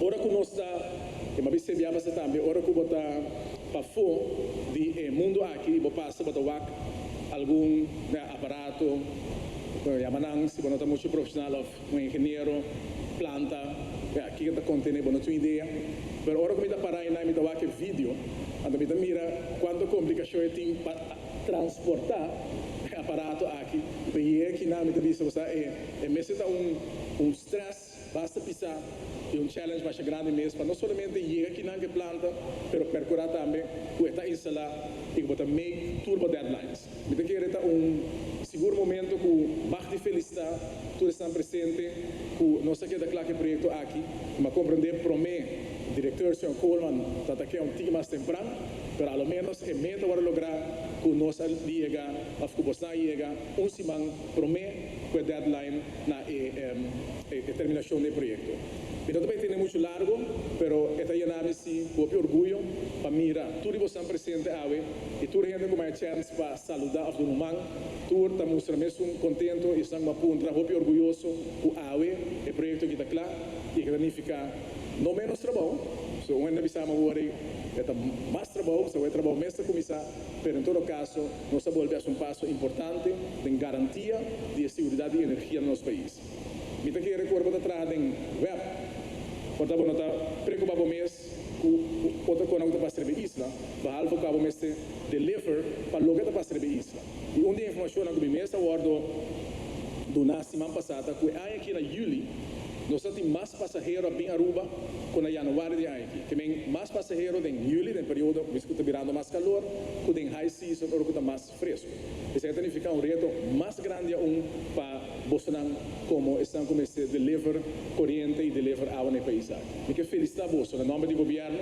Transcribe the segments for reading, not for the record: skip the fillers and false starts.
ora que nós está, e uma vez se viava também, ora que botar para fora de mundo aqui, vou passar para algum aparato, yamanang, se você está muito profissional, um engenheiro, planta, aqui que está contendo, não tenho ideia, mas ora que me está parando, me está vendo vídeo, ando me está mira quanto complicações tem para transportar aparato aqui, e aqui na me está vendo, é mesmo um stress, basta pisar, e challenge mais grande mesmo, para não somente chegar aqui na planta, mas percorrer também, o está instalado e botar make turbo deadlines. Me tem que ter seguro momento que basta de felicidade, todos estão presentes, que não sei que é claro que projeto aqui, mas compreender promete, diretor Sr. Coleman, está aqui tique mais temprano, mas ao menos é meta para lograr que nós chega, a que chega, semana promete com a deadline na terminação do projeto. Então também tem muito largo, mas esta llenava-se com orgulho para mirar. Tudo você presente aí e tudo gente com mais chance para saludar o humano. Tudo está mostrando mesmo contente e estão a ponto de orgulhoso com aí o projeto que está claro e que significa não menos trabalho. So, quando nós estamos agora, é mais trabalho, se vai trabalhar mais começar, mas em todo caso, nós voltamos a passo importante de garantia de seguridad de energia no nosso país. Me tem que recordar para trás em web, porque nós estamos preocupados mais com outra coisa que passa na isla, para algo que vamos deliver para o que passa na isla. E onde a informação que me está guardando na semana passada, que aqui na julho, nós temos mais passageiros em Aruba com a januário de aqui. Também mais passageiros em julho, no período que está virando mais calor, que em high season, que está mais fresco. Isso significa reto mais grande para Bolsonaro, como estão começando a deliver corrente e deliver água no país. E que felicitar Bolsonaro, em nome do governo,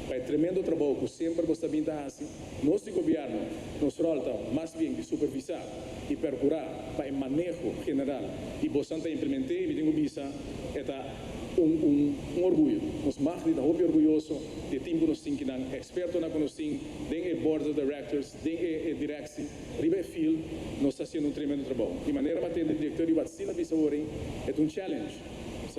para o tremendo trabalho que sempre você está fazendo. Nosso governo nos falta mais bem de supervisar e procurar para o manejo general. E Bolsonaro implementar e tenho visa orgulho. Nós mais de orgulhoso de time que nós temos que experto na conhecem, tem o board of directors, tem a direção, riba field, nós está fazendo tremendo trabalho. De maneira que o diretor de vacina visa hoje é challenge.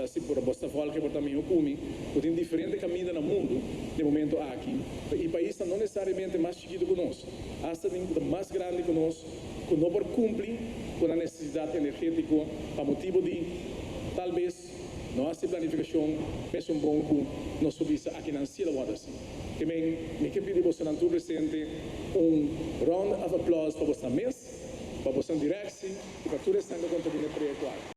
Se por você falar que também come, tem diferentes caminhos no mundo, de momento aqui. E o país não necessariamente mais chiquito que nós, hasta mais grande que nós, que não por cumprir com a necessidade energética, a motivo de talvez nossa planificação é bom que nós subisse aqui na Sila assim. Também me quero pedir você não presente round of applause para você mesmo, para você direção e para todos que estão contribuindo para o projeto.